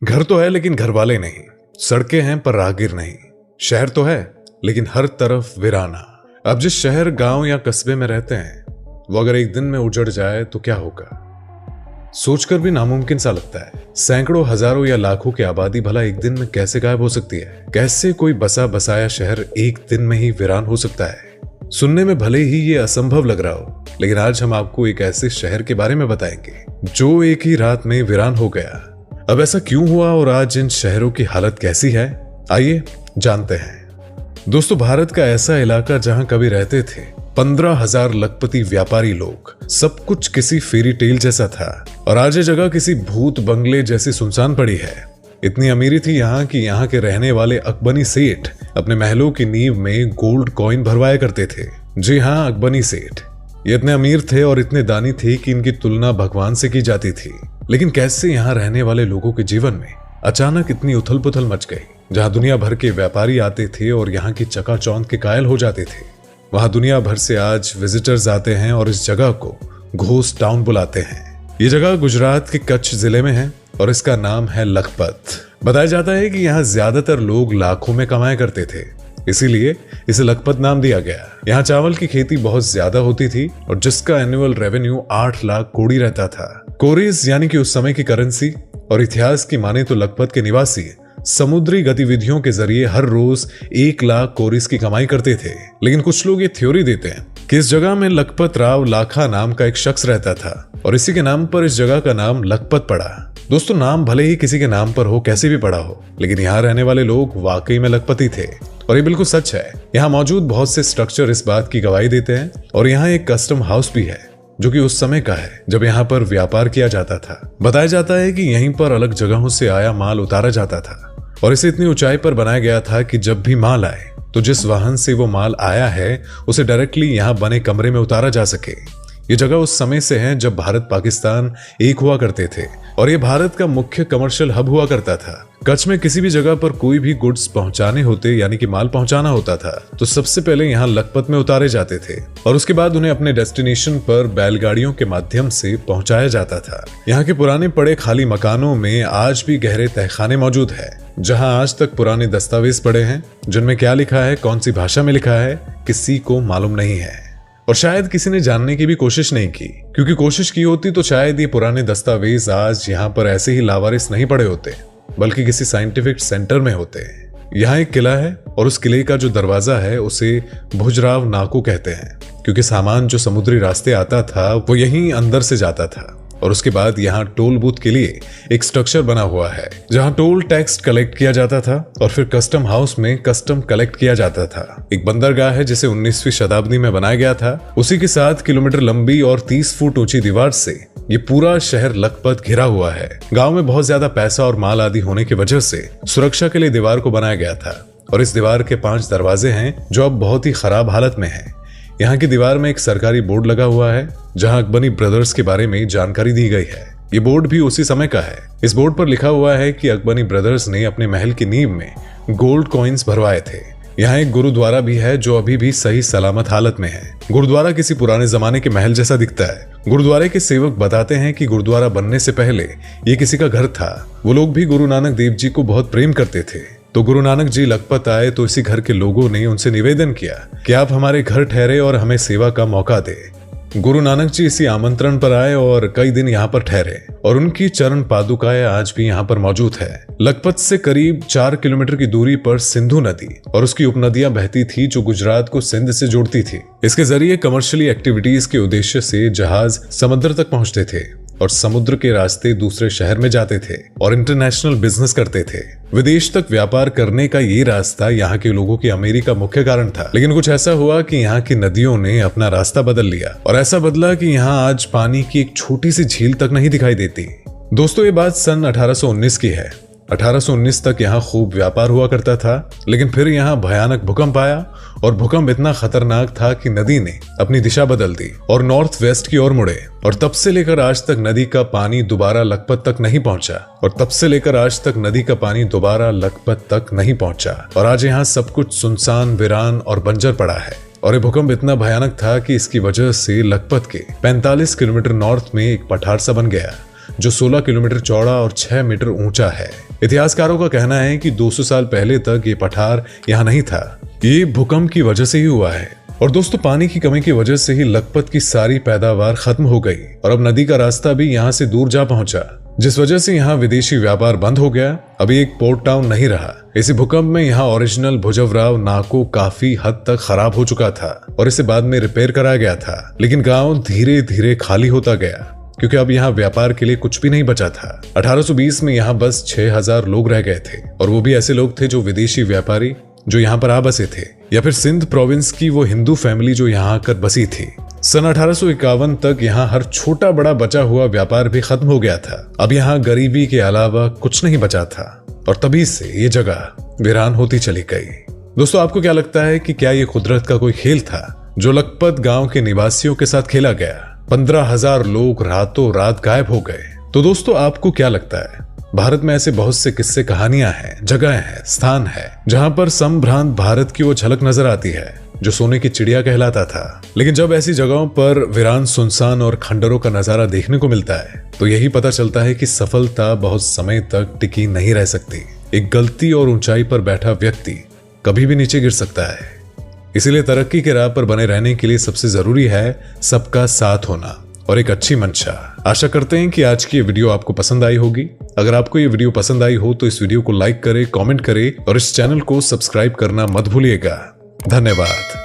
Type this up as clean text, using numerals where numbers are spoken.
घर तो है लेकिन घर वाले नहीं, सड़कें हैं पर राहगीर नहीं, शहर तो है लेकिन हर तरफ वीराना। अब जिस शहर, गांव या कस्बे में रहते हैं वो अगर एक दिन में उजड़ जाए तो क्या होगा, सोचकर भी नामुमकिन सा लगता है। सैकड़ों, हजारों या लाखों की आबादी भला एक दिन में कैसे गायब हो सकती है? कैसे कोई बसा बसाया शहर एक दिन में ही वीरान हो सकता है? सुनने में भले ही ये असंभव लग रहा हो, लेकिन आज हम आपको एक ऐसे शहर के बारे में बताएंगे जो एक ही रात में वीरान हो गया। अब ऐसा क्यों हुआ और आज इन शहरों की हालत कैसी है, आइए जानते हैं। दोस्तों, भारत का ऐसा इलाका जहां कभी रहते थे 15,000 लखपति व्यापारी लोग, सब कुछ किसी फेरी टेल जैसा था और आज ये जगह किसी भूत बंगले जैसी सुनसान पड़ी है। इतनी अमीरी थी यहाँ कि यहाँ के रहने वाले अकबनी सेठ अपने महलों की नींव में गोल्ड कॉइन भरवाया करते थे। जी हाँ, अकबनी सेठ ये इतने अमीर थे और इतने दानी थे कि इनकी तुलना भगवान से की जाती थी। लेकिन कैसे यहाँ रहने वाले लोगों के जीवन में अचानक इतनी उथल पुथल मच गई? जहाँ दुनिया भर के व्यापारी आते थे और यहाँ की चकाचौंध के कायल हो जाते थे, वहां दुनिया भर से आज विजिटर्स आते हैं और इस जगह को घोस्ट टाउन बुलाते हैं। ये जगह गुजरात के कच्छ जिले में है और इसका नाम है लखपत। बताया जाता है कि यहाँ ज्यादातर लोग लाखों में कमाया करते थे, इसीलिए इसे लखपत नाम दिया गया। यहाँ चावल की खेती बहुत ज्यादा होती थी और जिसका एनुअल रेवेन्यू 8 लाख कोड़ी रहता था। कोरीज यानी कि उस समय की करेंसी। और इतिहास की माने तो लखपत के निवासी समुद्री गतिविधियों के जरिए हर रोज 1 लाख कोरिस की कमाई करते थे। लेकिन कुछ लोग ये थ्योरी देते हैं कि इस जगह में लखपत राव लाखा नाम का एक शख्स रहता था और इसी के नाम पर इस जगह का नाम लखपत पड़ा। दोस्तों, नाम भले ही किसी के नाम पर हो, कैसे भी पड़ा हो, लेकिन यहाँ रहने वाले लोग वाकई में लखपति थे और ये बिल्कुल सच है। यहाँ मौजूद बहुत से स्ट्रक्चर इस बात की गवाही देते हैं और यहाँ एक कस्टम हाउस भी है जो कि उस समय का है जब यहाँ पर व्यापार किया जाता था। बताया जाता है कि यहीं पर अलग जगहों से आया माल उतारा जाता था और इसे इतनी ऊंचाई पर बनाया गया था कि जब भी माल आए तो जिस वाहन से वो माल आया है उसे डायरेक्टली यहाँ बने कमरे में उतारा जा सके। ये जगह उस समय से है जब भारत पाकिस्तान एक हुआ करते थे और ये भारत का मुख्य कमर्शियल हब हुआ करता था। कच्छ में किसी भी जगह पर कोई भी गुड्स पहुंचाने होते यानी कि माल पहुंचाना होता था तो सबसे पहले यहाँ लखपत में उतारे जाते थे और उसके बाद उन्हें अपने डेस्टिनेशन पर बैलगाड़ियों के माध्यम से पहुंचाया जाता था। यहाँ के पुराने पड़े खाली मकानों में आज भी गहरे तहखाने मौजूद है जहाँ आज तक पुराने दस्तावेज पड़े हैं जिनमें क्या लिखा है, कौन सी भाषा में लिखा है, किसी को मालूम नहीं है और शायद किसी ने जानने की भी कोशिश नहीं की, क्योंकि कोशिश की होती तो शायद ये पुराने दस्तावेज आज यहाँ पर ऐसे ही लावारिस नहीं पड़े होते बल्कि किसी साइंटिफिक सेंटर में होते। यहाँ एक किला है और उस किले का जो दरवाजा है उसे भुजराव नाकू कहते हैं, क्योंकि सामान जो समुद्री रास्ते आता था वो यहीं अंदर से जाता था। और उसके बाद यहाँ टोल बूथ के लिए एक स्ट्रक्चर बना हुआ है जहाँ टोल टैक्स कलेक्ट किया जाता था और फिर कस्टम हाउस में कस्टम कलेक्ट किया जाता था। एक बंदरगाह है जिसे 19वीं शताब्दी में बनाया गया था। उसी की 7 किलोमीटर लंबी और 30 फुट ऊंची दीवार से ये पूरा शहर लखपत घिरा हुआ है। गांव में बहुत ज्यादा पैसा और माल आदि होने की वजह से सुरक्षा के लिए दीवार को बनाया गया था और इस दीवार के 5 दरवाजे हैं जो अब बहुत ही खराब हालत में हैं। यहाँ की दीवार में एक सरकारी बोर्ड लगा हुआ है जहाँ अकबनी ब्रदर्स के बारे में जानकारी दी गई है। ये बोर्ड भी उसी समय का है। इस बोर्ड पर लिखा हुआ है कि अकबनी ब्रदर्स ने अपने महल की नींव में गोल्ड कॉइन्स भरवाए थे। यहाँ एक गुरुद्वारा भी है जो अभी भी सही सलामत हालत में है। गुरुद्वारा किसी पुराने जमाने के महल जैसा दिखता है। गुरुद्वारे के सेवक बताते हैं कि गुरुद्वारा बनने से पहले ये किसी का घर था। वो लोग भी गुरु नानक देव जी को बहुत प्रेम करते थे, तो गुरु नानक जी लखपत आए तो इसी घर के लोगों ने उनसे निवेदन किया कि आप हमारे घर ठहरे और हमें सेवा का मौका दे। गुरु नानक जी इसी आमंत्रण पर आए और कई दिन यहाँ पर ठहरे और उनकी चरण पादुकाएं आज भी यहाँ पर मौजूद है। लखपत से करीब 4 किलोमीटर की दूरी पर सिंधु नदी और उसकी उपनदियां बहती थी जो गुजरात को सिंध से जोड़ती थी। इसके जरिए कमर्शियली एक्टिविटीज के उद्देश्य से जहाज समुद्र तक पहुंचते थे और समुद्र के रास्ते दूसरे शहर में जाते थे और इंटरनेशनल बिजनेस करते थे। विदेश तक व्यापार करने का ये रास्ता यहाँ के लोगों की अमीरी का मुख्य कारण था। लेकिन कुछ ऐसा हुआ कि यहाँ की नदियों ने अपना रास्ता बदल लिया और ऐसा बदला कि यहाँ आज पानी की एक छोटी सी झील तक नहीं दिखाई देती। दोस्तों, ये बात सन 1819 की है। 1819 तक यहाँ खूब व्यापार हुआ करता था, लेकिन फिर यहाँ भयानक भूकंप आया और भूकंप इतना खतरनाक था कि नदी ने अपनी दिशा बदल दी और नॉर्थ वेस्ट की ओर मुड़े और तब से लेकर आज तक नदी का पानी दोबारा लखपत तक नहीं पहुंचा और तब से लेकर आज तक नदी का पानी दोबारा लखपत तक नहीं पहुंचा और आज यहाँ सब कुछ सुनसान, वीरान और बंजर पड़ा है। और ये भूकंप इतना भयानक था कि इसकी वजह से लखपत के 45 किलोमीटर नॉर्थ में एक पठार सा बन गया जो 16 किलोमीटर चौड़ा और 6 मीटर ऊंचा है। इतिहासकारों का कहना है कि 200 साल पहले तक ये पठार यहाँ नहीं था। ये भूकंप की वजह से ही हुआ है। और दोस्तों, पानी की कमी की वजह से ही लखपत की सारी पैदावार खत्म हो गई और अब नदी का रास्ता भी यहाँ से दूर जा पहुंचा, जिस वजह से यहाँ विदेशी व्यापार बंद हो गया। अभी एक पोर्ट टाउन नहीं रहा। इसी भूकंप में यहाँ ओरिजिनल भुजवराव नाको काफी हद तक खराब हो चुका था और इसे बाद में रिपेयर कराया गया था, लेकिन गांव धीरे धीरे खाली होता गया क्योंकि अब यहाँ व्यापार के लिए कुछ भी नहीं बचा था। 1820 में यहाँ बस 6000 लोग रह गए थे और वो भी ऐसे लोग थे जो विदेशी व्यापारी जो यहाँ पर आ बसे थे, या फिर सिंध प्रोविंस की वो हिंदू फैमिली जो यहाँ आकर बसी थी। सन 1851 तक यहाँ हर छोटा बड़ा बचा हुआ व्यापार भी खत्म हो गया था। अब यहाँ गरीबी के अलावा कुछ नहीं बचा था और तभी से ये जगह वीरान होती चली गई। दोस्तों, आपको क्या लगता है कि क्या ये कुदरत का कोई खेल था जो लखपत गांव के निवासियों के साथ खेला गया? 15,000 लोग रातों रात गायब हो गए। तो दोस्तों, आपको क्या लगता है? भारत में ऐसे बहुत से किस्से कहानियां हैं, जगह हैं, स्थान है जहां पर संभ्रांत भारत की वो झलक नजर आती है जो सोने की चिड़िया कहलाता था। लेकिन जब ऐसी जगहों पर वीरान, सुनसान और खंडरों का नजारा देखने को मिलता है तो यही पता चलता है कि सफलता बहुत समय तक टिकी नहीं रह सकती। एक गलती और ऊंचाई पर बैठा व्यक्ति कभी भी नीचे गिर सकता है। इसीलिए तरक्की के राह पर बने रहने के लिए सबसे जरूरी है सबका साथ होना और एक अच्छी मंशा। आशा करते हैं कि आज की ये वीडियो आपको पसंद आई होगी। अगर आपको ये वीडियो पसंद आई हो तो इस वीडियो को लाइक करें, कमेंट करें और इस चैनल को सब्सक्राइब करना मत भूलिएगा। धन्यवाद।